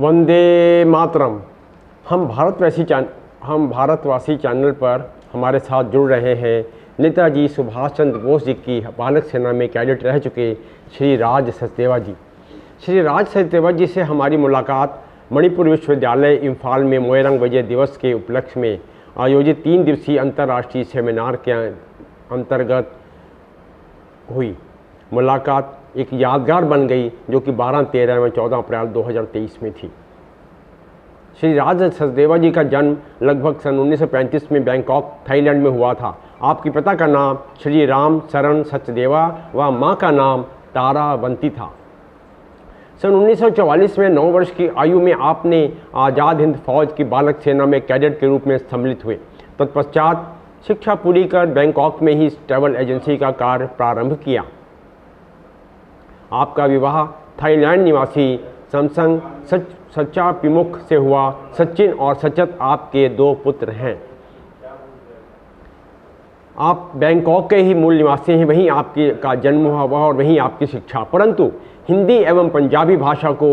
वंदे मातरम। हम भारतवासी चैनल पर हमारे साथ जुड़ रहे हैं नेताजी सुभाष चंद्र बोस जी की बालक सेना में कैडेट रह चुके श्री राज सचदेवा जी। श्री राज सचदेवा जी से हमारी मुलाकात मणिपुर विश्वविद्यालय इम्फाल में मोइरांग विजय दिवस के उपलक्ष्य में आयोजित 3 दिवसीय अंतर्राष्ट्रीय सेमिनार के अंतर्गत हुई। मुलाकात एक यादगार बन गई जो कि 12, 13 व 14 अप्रैल 2023 में थी। श्री राज सचदेवा जी का जन्म लगभग सन 1935 में बैंकॉक थाईलैंड में हुआ था। आपके पिता का नाम श्री राम शरण सचदेवा व माँ का नाम तारावंती था। सन 1944 में 9 वर्ष की आयु में आपने आज़ाद हिंद फौज की बालक सेना में कैडेट के रूप में सम्मिलित हुए। तत्पश्चात शिक्षा पूरी कर बैंकॉक में ही ट्रैवल एजेंसी का कार्य प्रारंभ किया। आपका विवाह थाईलैंड निवासी सैमसंग सच्चापिमुख से हुआ। सचिन और सचत आपके 2 पुत्र हैं। आप बैंकॉक के ही मूल निवासी हैं, वहीं आपके का जन्म हुआ और वहीं आपकी शिक्षा, परंतु हिंदी एवं पंजाबी भाषा को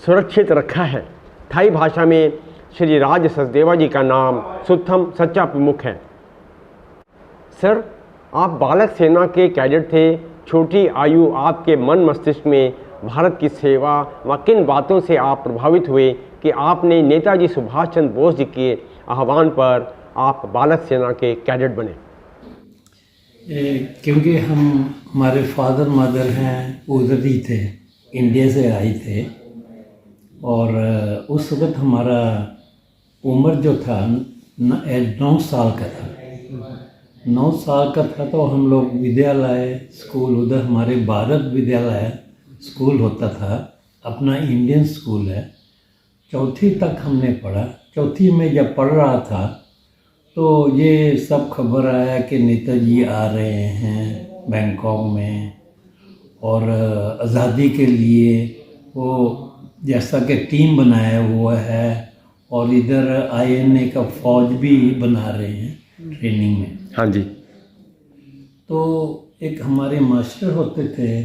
सुरक्षित रखा है। थाई भाषा में श्री राज सचदेवा जी का नाम सुथम सच्चापिमुख है। सर, आप बालक सेना के कैडेट थे। छोटी आयु आपके मन मस्तिष्क में भारत की सेवा व किन बातों से आप प्रभावित हुए कि आपने नेताजी सुभाष चंद्र बोस जी के आह्वान पर आप बालक सेना के कैडेट बने? क्योंकि हमारे फादर मदर हैं उधर ही थे, इंडिया से आए थे, और उस वक्त हमारा उम्र जो था 9 साल का था। 9 साल का था तो हम लोग विद्यालय स्कूल, उधर हमारे भारत विद्यालय स्कूल होता था, अपना इंडियन स्कूल है। 4वीं तक हमने पढ़ा। 4वीं में जब पढ़ रहा था तो ये सब खबर आया कि नेताजी आ रहे हैं बैंकॉक में, और आज़ादी के लिए वो जैसा कि टीम बनाया हुआ है, और इधर INA का फ़ौज भी बना रहे हैं ट्रेनिंग में। हाँ जी। तो एक हमारे मास्टर होते थे,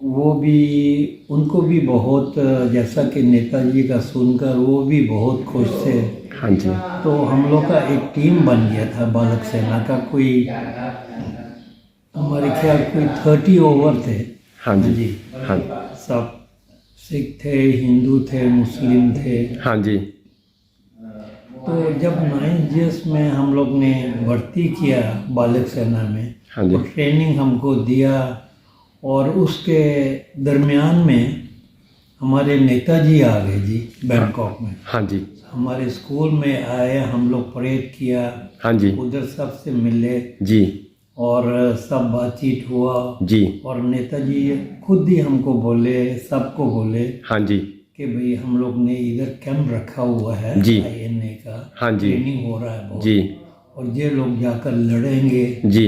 वो भी, उनको भी बहुत, जैसा कि नेताजी का सुनकर वो भी बहुत खुश थे। हाँ जी। तो हम लोग का एक टीम बन गया था बालक सेना का। कोई हमारे ख्याल कोई 30 ओवर थे। हाँ जी। हाँ। सब सिख थे, हिंदू थे, मुस्लिम थे। हाँ जी। तो जब 9 ईयर्स में हम लोग ने भर्ती किया बालक सेना में, हाँ जी, तो ट्रेनिंग हमको दिया, और उसके दरमियान में हमारे नेताजी आ गए जी बैंकॉक में। हाँ जी। हमारे स्कूल में आए, हम लोग परेड किया। हाँ जी। उधर सबसे मिले जी, और सब बातचीत हुआ जी। और नेताजी खुद ही हमको बोले, सबको बोले, हाँ जी, कि भाई हम लोग ने इधर कैंप रखा हुआ है जी, INA का। हाँ जी, ट्रेनिंग हो रहा है बहुत, जी, और ये लोग जाकर लड़ेंगे। जी,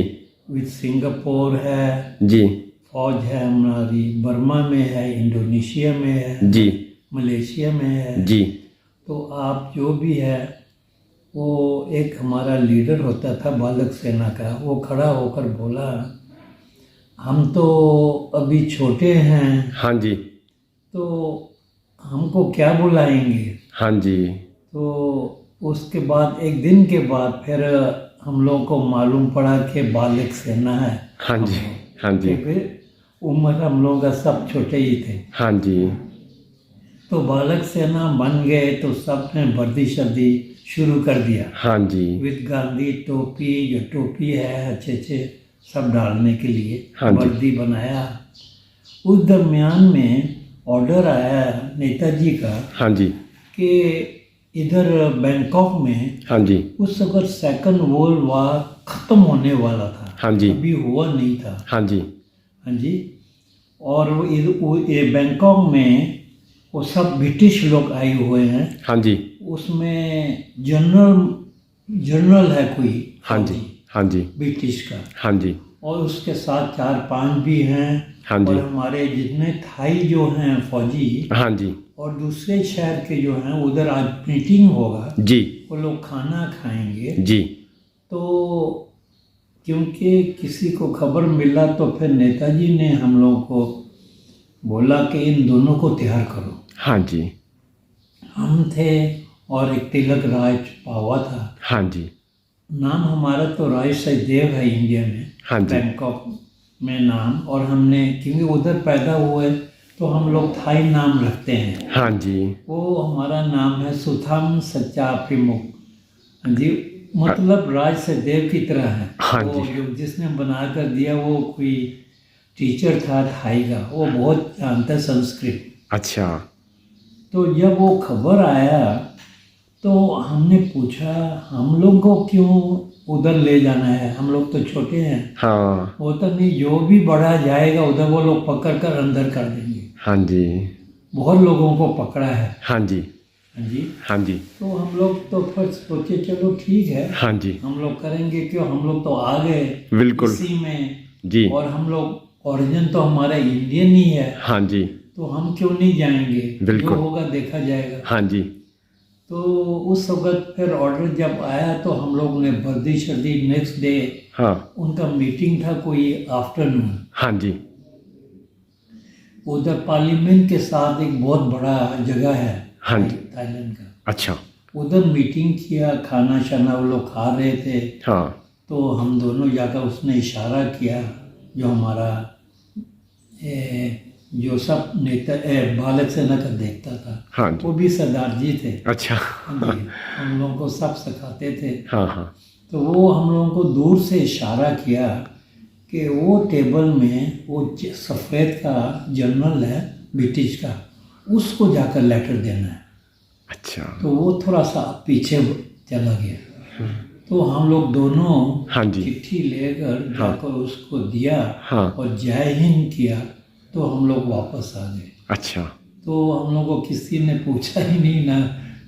विद सिंगापुर है, जी, फौज है हमारी, बर्मा में है, इंडोनेशिया में है, जी, मलेशिया में है। जी। तो आप जो भी है, वो एक हमारा लीडर होता था बालक सेना का, वो खड़ा होकर बोला, हम तो अभी छोटे हैं, हाँ जी, तो हमको क्या बुलाएंगे? हाँ जी, तो उसके बाद एक दिन के बाद फिर हम लोग को मालूम पड़ा कि बालक सेना है। हाँ जी, हाँ जी, फिर उम्र हम लोग का सब छोटे ही थे। हाँ जी, तो बालक सेना बन गए तो सब ने वर्दी शर्दी शुरू कर दिया। हाँ जी, विद गांधी टोपी, जो टोपी है अच्छे सब डालने के लिए, हाँ जी, वर्दी बनाया। उस दरमियान में ऑर्डर आया नेताजी का, हाँ जी, कि इधर बैंकॉक में, हाँ जी, उस वक्त 2nd वर्ल्ड वार ख़त्म होने वाला था। हाँ जी, अभी हुआ नहीं था। हाँ जी, हाँ जी। और ये बैंकॉक में वो सब ब्रिटिश लोग आए हुए हैं। हाँ जी, उसमें जनरल है कोई, हाँ जी, हाँ जी, ब्रिटिश का, हाँ जी, और उसके साथ 4-5 भी हैं। हाँ जी, और हमारे जितने थाई जो हैं फौजी, हाँ जी, और दूसरे शहर के जो हैं, उधर आज मीटिंग होगा जी, वो लोग खाना खाएंगे। जी, तो क्योंकि किसी को खबर मिला तो फिर नेताजी ने हम लोगों को बोला कि इन दोनों को तैयार करो। हाँ जी, हम थे और एक तिलक राज पावा था। हाँ जी। नाम हमारा तो राज सचदेव है इंडिया में, हाँ जी। बैंकॉक में नाम। और हमने क्योंकि उधर पैदा हुए तो हम लोग थाई नाम रखते हैं। हाँ जी। वो हमारा नाम है सुथम सच्चा प्रमुख। हाँ जी, मतलब राज सचदेव की तरह है। हाँ वो जी। जो जिसने बना कर दिया वो कोई टीचर था थाई का, वो बहुत जानता संस्कृत। अच्छा। तो जब वो खबर आया तो हमने पूछा हम लोग को क्यों उधर ले जाना है, हम लोग तो छोटे हैं। हाँ। वो तो नहीं, जो भी बड़ा जाएगा उधर वो लोग पकड़ कर अंदर कर देंगे। हाँ जी। बहुत लोगों को पकड़ा है। हाँ जी। हाँ जी। हाँ जी। तो हम लोग तो फिर सोचे चलो ठीक है, हाँ जी। हम लोग करेंगे क्यों, हम लोग तो आ गए बिल्कुल। इसी में जी। और हम लोग ओरिजिन तो हमारा इंडियन ही है, हाँ जी। तो हम क्यों नहीं जाएंगे, बिल्कुल। जो होगा देखा जाएगा। हाँ जी। तो उस वक्त फिर ऑर्डर जब आया तो हम लोग ने वर्दी शर्दी, नेक्स्ट डे हाँ। उनका मीटिंग था कोई आफ्टरनून। हाँ जी। उधर पार्लियामेंट के साथ एक बहुत बड़ा जगह है हाँ जी। थाईलैंड का। अच्छा। उधर मीटिंग किया, खाना शाना वो लोग खा रहे थे। हाँ। तो हम दोनों जाकर उसने इशारा किया, जो हमारा जो सब नेता बालक सेना का देखता था, हाँ जी। वो भी सरदार जी थे। अच्छा। हाँ जी, हम लोगों को सब सिखाते थे। हाँ हाँ। तो वो हम लोगों को दूर से इशारा किया कि वो टेबल में वो सफ़ेद का जनरल है ब्रिटिश का, उसको जाकर लेटर देना है। अच्छा। तो वो थोड़ा सा पीछे चला गया। तो हम लोग दोनों हाँ जी। चिट्ठी लेकर हाँ। जाकर उसको दिया हाँ। और जय हिंद किया, तो हम लोग वापस आ गए। अच्छा। तो हम लोग को किसी ने पूछा ही नहीं ना,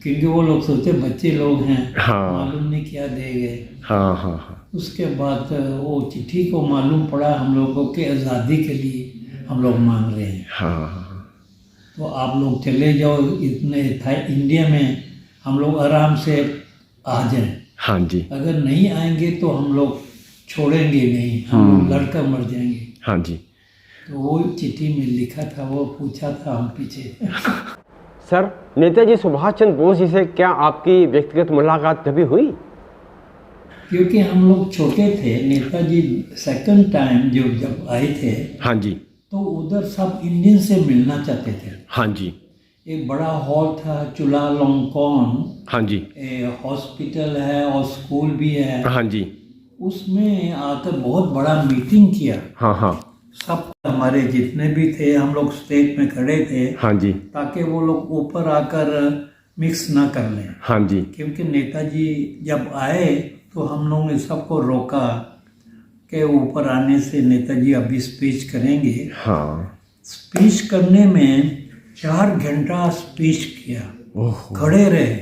क्योंकि वो लोग सोचते बच्चे लोग हैं, हाँ। मालूम नहीं क्या दे गए। हाँ हाँ हाँ। उसके बाद वो चिट्ठी को मालूम पड़ा हम लोगों के आज़ादी के लिए हम लोग मांग रहे हैं, हाँ हाँ। तो आप लोग चले जाओ, इतने था इंडिया में हम लोग आराम से आ जाएं। हाँ जी। अगर नहीं आएंगे तो हम लोग छोड़ेंगे नहीं, हम लोग लड़कर मर जाएंगे। हाँ जी। तो वो चिट्ठी में लिखा था, वो पूछा था, हम पीछे थे। सर, नेताजी सुभाष चंद्र बोस जी से क्या आपकी व्यक्तिगत मुलाकात कभी हुई? क्योंकि हम लोग छोटे थे, नेताजी सेकंड टाइम जब आए थे, हाँ जी। तो उधर सब इंडियन से मिलना चाहते थे। हाँ जी। एक बड़ा हॉल था चुलालोंगकोन, हाँ जी। हॉस्पिटल है और स्कूल भी है, हाँ जी। उसमें आकर बहुत बड़ा मीटिंग किया। हाँ हाँ। सब हमारे जितने भी थे हम लोग स्टेज में खड़े थे, हाँ जी। ताकि वो लोग ऊपर आकर मिक्स ना कर लें। हाँ जी। क्योंकि नेताजी जब आए तो हम लोगों ने सबको रोका कि ऊपर आने से नेताजी अभी स्पीच करेंगे। हाँ। स्पीच करने में 4 घंटा स्पीच किया, ओह। खड़े रहे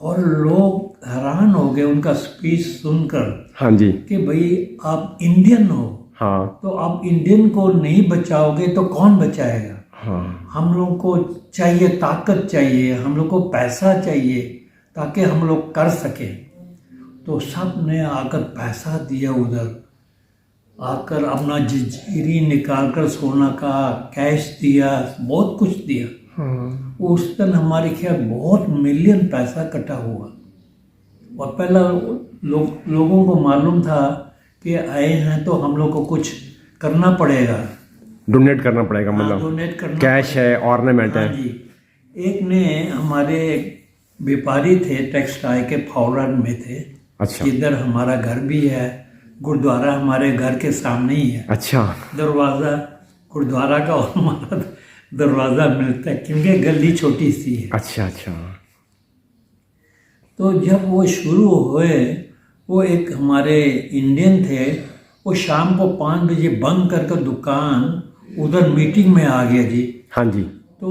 और लोग हैरान हो गए उनका स्पीच सुनकर। हाँ जी। कि भाई आप इंडियन हो, हाँ। तो आप इंडियन को नहीं बचाओगे तो कौन बचाएगा। हाँ। हम लोग को चाहिए ताकत, चाहिए हम लोग को पैसा चाहिए ताकि हम लोग कर सकें। तो सब ने आकर पैसा दिया, उधर आकर अपना जंजीरी निकाल कर सोना का कैश दिया, बहुत कुछ दिया। हाँ। उस दिन हमारे ख्याल बहुत मिलियन पैसा इकट्ठा हुआ। और पहला लोगों को मालूम था कि आए हैं तो हम लोग को कुछ करना पड़ेगा, डोनेट करना पड़ेगा, हाँ, मतलब डोनेट करना कैश है, ऑर्नामेंट हाँ है। जी। एक ने हमारे व्यापारी थे, टेक्सटाइल के फावड़ा में थे। अच्छा। जिधर हमारा घर भी है, गुरुद्वारा हमारे घर के सामने ही है। अच्छा। दरवाज़ा गुरुद्वारा का और हमारा दरवाज़ा मिलता है, क्योंकि गली छोटी सी है। अच्छा अच्छा। तो जब वो शुरू हुए, वो एक हमारे इंडियन थे, वो शाम को 5 बजे बंद करके दुकान उधर मीटिंग में आ गया जी। हाँ जी। तो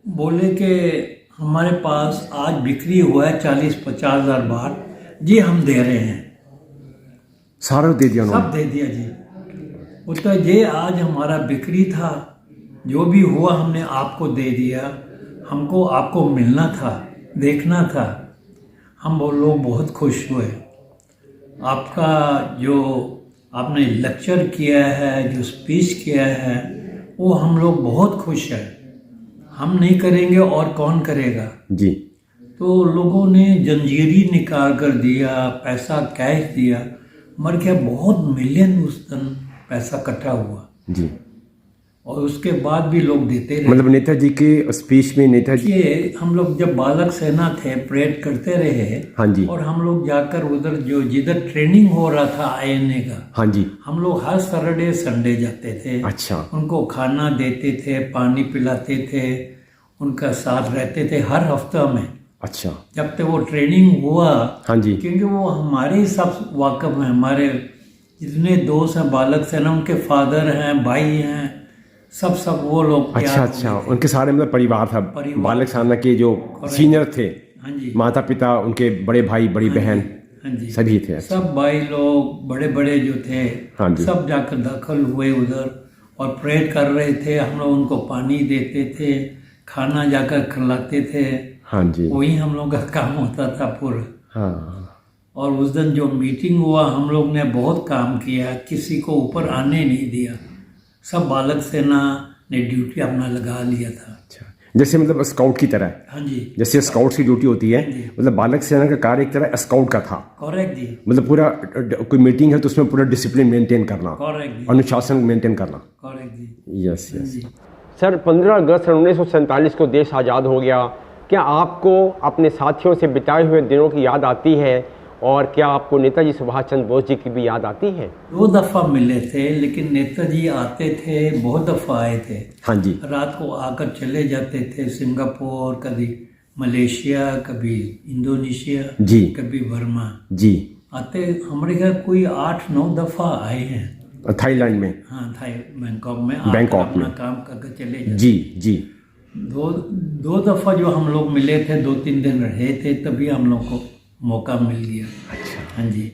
बोले कि हमारे पास आज बिक्री हुआ है 40-50 हज़ार बार जी, हम दे रहे हैं। सारा दे दिया उन्होंने? सब दे दिया जी। उसका ये आज हमारा बिक्री था, जो भी हुआ हमने आपको दे दिया, हमको आपको मिलना था, देखना था। हम वो लोग बहुत खुश हुए। आपका जो आपने लेक्चर किया है, जो स्पीच किया है, वो हम लोग बहुत खुश हैं। हम नहीं करेंगे और कौन करेगा। जी। तो लोगों ने जंजीरी निकाल कर दिया, पैसा कैश दिया, मर गया बहुत मिलियन उस दिन पैसा इकट्ठा हुआ जी। और उसके बाद भी लोग देते रहे। मतलब नेताजी के स्पीच में नेताजी ये हम लोग जब बालक सेना थे परेड करते रहे। हाँ जी। और हम लोग जाकर उधर जो जिधर ट्रेनिंग हो रहा था INA का, हाँ जी। हम लोग हर सैटरडे संडे जाते थे। अच्छा। उनको खाना देते थे, पानी पिलाते थे, उनका साथ रहते थे हर हफ्ता में। अच्छा। जब तक वो ट्रेनिंग हुआ। हाँ जी। क्योंकि वो हमारे ही सब वाकफ हैं, हमारे जितने दोस्त हैं बालक सेना, उनके फादर हैं, भाई हैं, सब वो लोग। अच्छा अच्छा, उनके सारे मतलब परिवार था, बालक सेना के जो सीनियर थे। हाँ जी। माता पिता, उनके बड़े भाई, बड़ी बहन, हाँ जी, सभी थे। अच्छा। सब भाई लोग बड़े बड़े जो थे, हाँ जी। सब जाकर दाखिल हुए उधर और परेड कर रहे थे। हम लोग उनको पानी देते थे, खाना जाकर खिलाते थे। हाँ जी। वही हम लोग का काम होता था पूरा। हाँ। और उस दिन जो मीटिंग हुआ, हम लोग ने बहुत काम किया, किसी को ऊपर आने नहीं दिया। सब बालक सेना ने ड्यूटी अपना लगा लिया था। अच्छा, जैसे मतलब स्काउट की तरह। हाँ जी। जैसे स्काउट की ड्यूटी होती है, मतलब बालक सेना का कार्य एक तरह स्काउट का था। करेक्ट जी। मतलब पूरा कोई मीटिंग है तो उसमें पूरा डिसिप्लिन मेंटेन करना, करेक्ट जी। अनुशासन मेंटेन करना। करेक्ट जी। Yes yes. जी। सर, 15 अगस्त 1947 को देश आज़ाद हो गया। क्या आपको अपने साथियों से बिताए हुए दिनों की याद आती है, और क्या आपको नेताजी सुभाष चंद्र बोस जी की भी याद आती है? 2 दफ़ा मिले थे, लेकिन नेताजी आते थे, बहुत दफ़ा आए थे। हाँ जी। रात को आकर चले जाते थे सिंगापुर, कभी मलेशिया, कभी इंडोनेशिया जी, कभी बर्मा जी। आते। हमारे घर कोई 8-9 दफ़ा आए हैं। थाईलैंड में? हाँ, बैंकॉक में। बैंकॉक में अपना काम करके चले जाते। जी जी। दो दफ़ा जो हम लोग मिले थे, 2-3 दिन रहे थे, तभी हम लोग को मौका मिल गया। अच्छा। हाँ जी।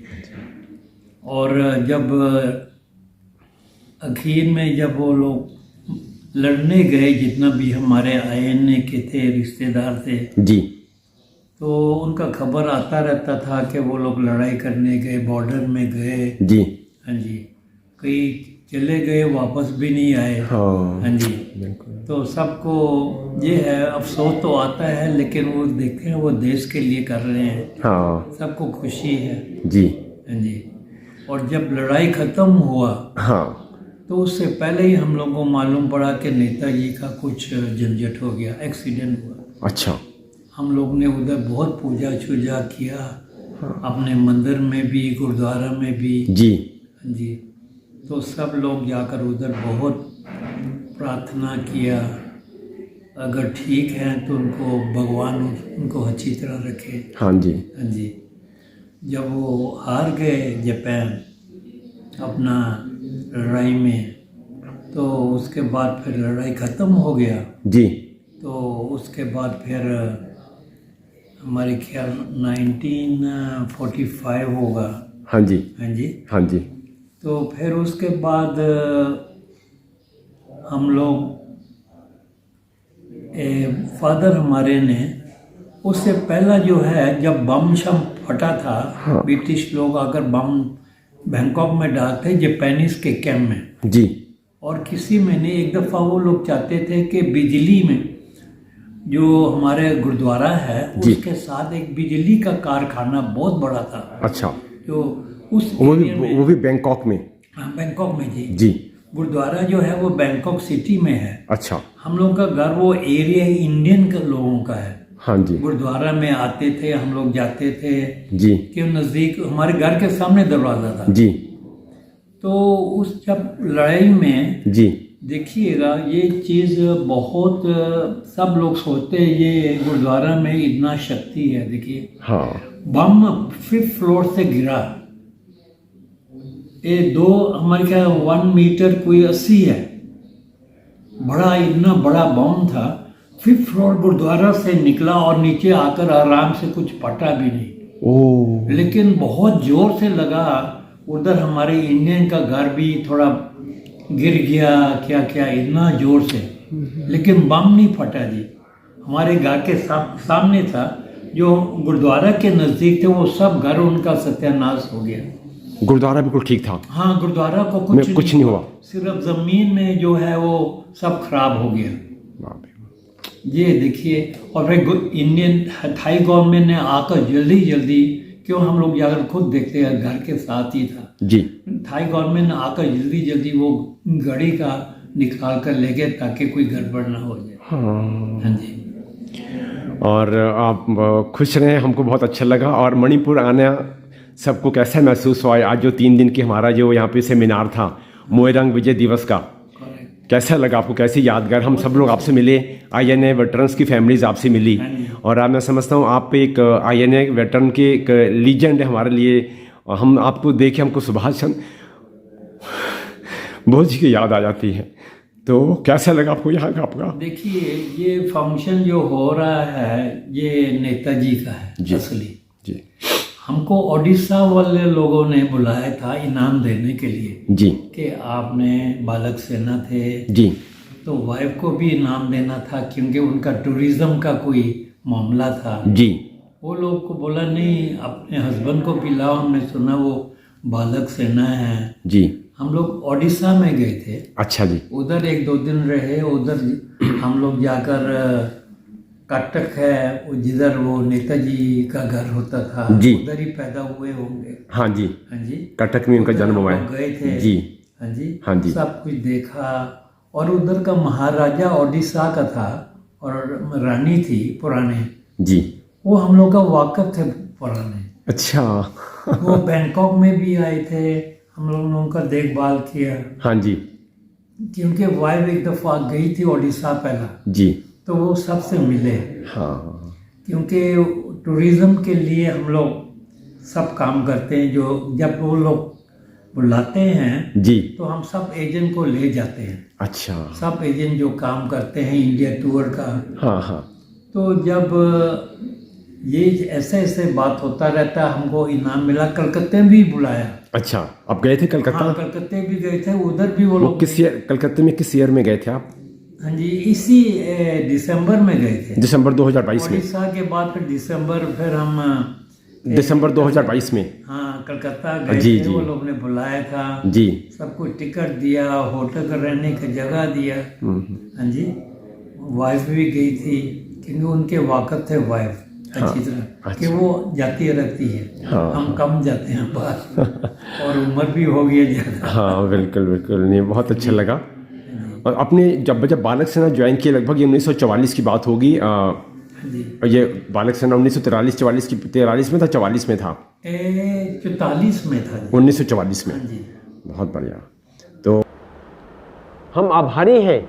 और जब आखिर में जब वो लोग लड़ने गए, जितना भी हमारे INA के थे, रिश्तेदार थे जी, तो उनका खबर आता रहता था कि वो लोग लड़ाई करने गए, बॉर्डर में गए। जी। हाँ जी। कई चले गए, वापस भी नहीं आए। हाँ। हाँ जी। तो सबको ये है, अफसोस तो आता है, लेकिन वो देखें वो देश के लिए कर रहे हैं। हाँ। सबको खुशी है। जी। हाँ जी। और जब लड़ाई ख़त्म हुआ, हाँ, तो उससे पहले ही हम लोगों को मालूम पड़ा कि नेताजी का कुछ झंझट हो गया, एक्सीडेंट हुआ। अच्छा। हम लोग ने उधर बहुत पूजा छूजा किया। अपने मंदिर में भी, गुरुद्वारा में भी। जी। हाँ जी। तो सब लोग जाकर उधर बहुत प्रार्थना किया, अगर ठीक हैं तो उनको भगवान उनको अच्छी तरह रखे। हाँ जी। हाँ जी। जब वो हार गए जापान अपना लड़ाई में, तो उसके बाद फिर लड़ाई ख़त्म हो गया। जी। तो उसके बाद फिर हमारे ख्याल 1945 होगा। हाँ जी। हाँ जी। हाँ जी। तो फिर उसके बाद हम लोग फादर हमारे ने, उससे पहला जो है, जब बम शम फटा था। हाँ। ब्रिटिश लोग आकर बम बैंकॉक में डालते, जापानीज के कैंप में। जी। और किसी में नहीं, एक दफ़ा वो लोग चाहते थे कि बिजली में, जो हमारे गुरुद्वारा है उसके साथ एक बिजली का कारखाना बहुत बड़ा था। अच्छा। जो उस वो भी बैंकॉक में? हाँ, बैंकॉक में जी। जी। गुरुद्वारा जो है वो बैंकॉक सिटी में है। अच्छा। हम लोग का घर वो एरिया इंडियन के लोगों का है। हाँ जी। गुरुद्वारा में आते थे, हम लोग जाते थे जी। कि नज़दीक हमारे घर के सामने दरवाज़ा था जी। तो उस जब लड़ाई में जी। देखिएगा, ये चीज़ बहुत, सब लोग सोचते हैं ये गुरुद्वारा में इतना शक्ति है। देखिए, हाँ। बम 5th फ्लोर से गिरा। ये हमारे क्या 1 मीटर कोई 80 है, बड़ा, इतना बड़ा बम था। 5th फ्लोर गुरुद्वारा से निकला और नीचे आकर आराम से कुछ फटा भी नहीं। ओह। लेकिन बहुत जोर से लगा। उधर हमारे इंडियन का घर भी थोड़ा गिर गया, क्या क्या, इतना जोर से, लेकिन बम नहीं फटा जी। हमारे घर के सामने था, जो गुरुद्वारा के नज़दीक थे, वो सब घर उनका सत्यानाश हो गया। गुरुद्वारा बिल्कुल ठीक था? हाँ, गुरुद्वारा को कुछ नहीं हुआ। सिर्फ ज़मीन में जो है वो सब खराब हो गया। ये देखिए, और फिर इंडियन थाई गवर्नमेंट ने आकर जल्दी जल्दी, क्यों हम लोग जाकर खुद देखते हैं, घर के साथ ही था जी। थाई गवर्नमेंट ने आकर जल्दी जल्दी वो घड़ी का निकाल कर ले गए ताकि कोई गड़बड़ ना हो जाए। हाँ जी। और आप खुश रहें, हमको बहुत अच्छा लगा। और मणिपुर आना सबको कैसा महसूस हुआ? आज जो 3 दिन की हमारा जो यहाँ पे सेमिनार था मोइरांग विजय दिवस का, कैसा लगा आपको? कैसी यादगार? हम सब लोग आपसे मिले, INA वेटरन्स की फैमिलीज आपसे मिली, और अब मैं समझता हूँ आप एक INA वेटरन के एक लीजेंड है हमारे लिए। हम आपको देखे हमको सुभाष चंद्र बोस जी की याद आ जाती है। तो कैसा लगा आपको यहाँ का आपका? देखिए, ये फंक्शन जो हो रहा है ये नेताजी का है असली जी। हमको ओडिशा वाले लोगों ने बुलाया था इनाम देने के लिए जी, कि आपने बालक सेना थे जी, तो वाइफ को भी इनाम देना था क्योंकि उनका टूरिज्म का कोई मामला था जी। वो लोग को बोला नहीं, अपने हस्बैंड को पिलाओ, हमने सुना वो बालक सेना है जी। हम लोग ओडिशा में गए थे। अच्छा जी। उधर 1-2 दिन रहे। उधर हम लोग जाकर कटक है जिधर वो नेताजी का घर होता था जी, उधर ही पैदा हुए होंगे। हाँ जी, हाँ जी, कटक में उनका जन्म हुआ है। गए थे जी, हाँ जी, हाँ जी। सब कुछ देखा। और उधर का महाराजा ओडिशा का था और रानी थी पुराने, जी। वो हम लोग का वाकफ थे पुराने। अच्छा। वो बैंकॉक में भी आए थे, हम लोगों ने उनका देखभाल किया। हाँ जी, क्योंकि वाइफ एक दफ़ा गई थी ओडिशा पहला, जी। तो वो सबसे मिले। हाँ, क्योंकि टूरिज्म के लिए हम लोग सब काम करते हैं। जो जब वो लोग बुलाते हैं जी, तो हम सब एजेंट को ले जाते हैं। अच्छा। सब एजेंट जो काम करते हैं इंडिया टूर का, हाँ हाँ, तो जब ये ऐसे ऐसे बात होता रहता है, हमको इनाम मिला। कलकत्ते भी बुलाया। अच्छा, आप गए थे कलकत्ता? हाँ, कलकत्ते भी गए थे। उधर भी वो लोग किस ईयर, कलकत्ते में किस ईयर में गए थे आप? हाँ जी, इसी दिसंबर में गए थे। दिसंबर 2022 में? उड़ीसा के बाद फिर दिसंबर, फिर हम दिसंबर 2022 में? हाँ, कलकत्ता गए जी, थे। जी। वो लोग ने बुलाया था जी। सब कुछ, टिकट दिया, होटल का रहने की जगह दिया। हाँ जी, वाइफ भी गई थी क्योंकि उनके वाकफ थे वाइफ अच्छी तरह कि वो जाती रहती है। हाँ, हम कम जाते हैं बाहर और उम्र भी हो गई है ज़्यादा। हाँ, बिल्कुल बिल्कुल। नहीं, बहुत अच्छा लगा। और आपने जब बालक सेना ज्वाइन किया, लगभग ये 1944 की बात होगी। ये बालक सेना 1943-44 की 43 में था, 44 में था? 44 में था। 1944 में। हाँ जी। बहुत बढ़िया। तो हम आभारी हैं,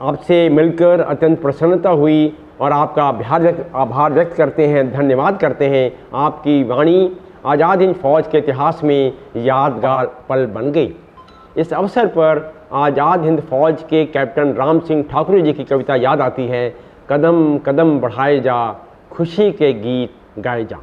आपसे मिलकर अत्यंत प्रसन्नता हुई और आपका आभार व्यक्त करते हैं, धन्यवाद करते हैं। आपकी वाणी आज़ाद हिंद फौज के इतिहास में यादगार पल बन गई। इस अवसर पर आज़ाद हिंद फौज के कैप्टन राम सिंह ठाकुर जी की कविता याद आती है, कदम कदम बढ़ाए जा, खुशी के गीत गाए जा।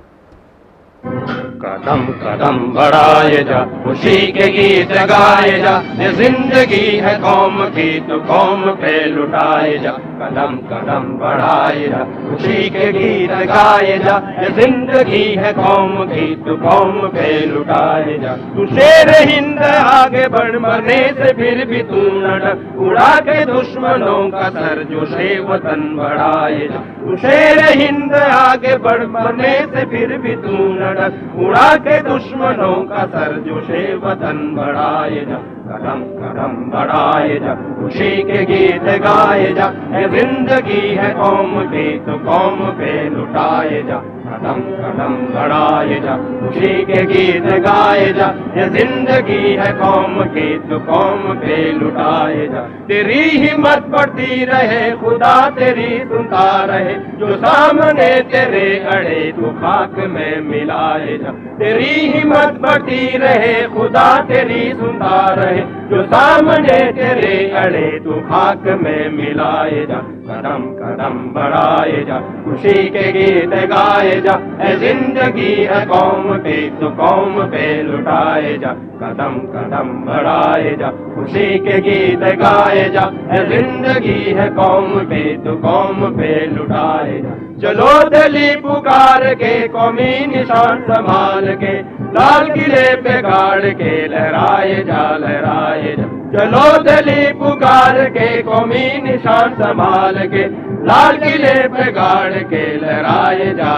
कदम कदम बढ़ाए जा, खुशी के गीत गाए जा, ये जिंदगी है कौम की तो कौम पे लुटाए जा। कदम कदम बढ़ाए जा, खुशी के गीत गाए जा, ये जिंदगी है कौम की तो कौम पे लुटाए जा। तू शेर हिंद आगे बढ़, मरने से फिर भी तू न डर, उड़ा के दुश्मनों का सर जोशे वतन बढ़ाए जा। तू शेर हिंद आगे बढ़, मरने से फिर भी तू न डर, उड़ा के दुश्मनों का सर जोशे वतन बढ़ाए जा। कदम कदम बढ़ाए जा, खुशी के गीत गाए जा, ये जिंदगी है कौम की तो कौम पे लुटाए जा। कदम कदम बढ़ाए जा, खुशी के गीत गाए जा, ये जिंदगी है कौम की तो कौम पे लुटाए जा। तेरी हिम्मत बढ़ती रहे, खुदा तेरी सुनता रहे, जो सामने तेरे अड़े तू खाक में मिलाए जा। तेरी हिम्मत बढ़ती रहे, खुदा तेरी सुनता रहे, जो सामने तेरे अड़े तू खाक में मिलाए जा। कदम कदम बढ़ाए जा, खुशी के गीत गाए जा, ऐ जिंदगी है कौम की तो कौम पे लुटाए जा। कदम कदम बढ़ाए जा, खुशी के गीत गाए जा, ऐ जिंदगी है कौम की तो कौम पे लुटाए जा। चलो दिली पुकार के कौमी निशान संभाल के, लाल किले पे गाड़ के लहराए जा लहराए जा। चलो दिली पुकार के कौमी निशान संभाल के, लाल किले पे गाड़ के लहराए जा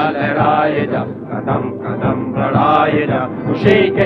कदम कदम बढ़ाए जा खुशी के